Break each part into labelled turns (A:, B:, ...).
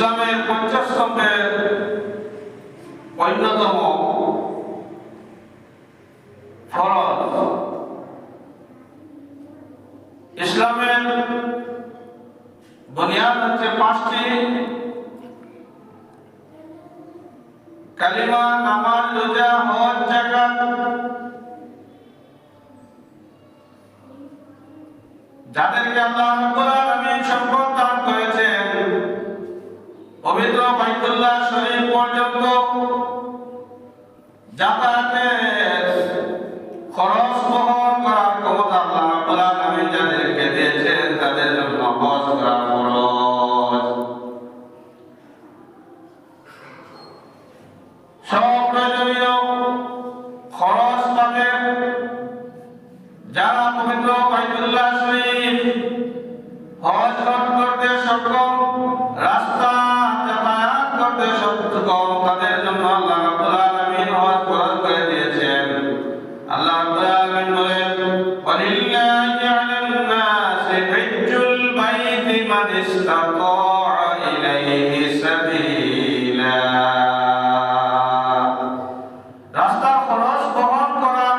A: ইসলামের পঞ্চস্তম্ভের অন্যতম ফরজ। ইসলামের বুনিয়াদ হচ্ছে পাঁচটি: কালিমা, নামাজ, রোজা, হজ, যাকাত। যাদেরকে আল্লাহ রাব্বুল আলামিন সম্পদ দান করেছেন, পবিত্র বাইতুল্লাহ শরীফ পর্যন্ত যাতায়াতের খরচ বহন করার ক্ষমতা আল্লাহ রাব্বুল আলামিন যাদেরকে দিয়েছেন, তাদের জন্য হজ করা ফরজ। সব প্রয়োজনীয় খরচ তাদের যারা পবিত্র বাইতুল্লাহ শরীফ হজ করতে সক্ষম, রাস্তা যাতায়াত করতে সক্ষম, তাদের জন্য আল্লাহ রাব্বুল আলামিন হজ ফরজ করে দিয়েছেন। আল্লাহ রাব্বুল আলামিন বলেন, ওয়ালিল্লাহি আলান নাসি হিজ্জুল বাইতি মান ইসতাতাআ ইলাইহি সাবিলা। রাস্তা খরচ বহন করা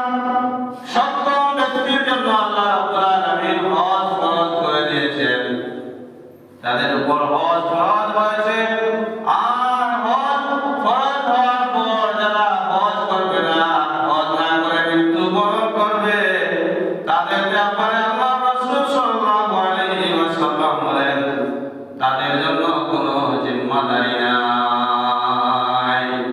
A: সক্ষম ব্যক্তির জন্য আল্লাহ রাব্বুল আলামিন হজ ফরজ করে দিয়েছেন। তাদের উপর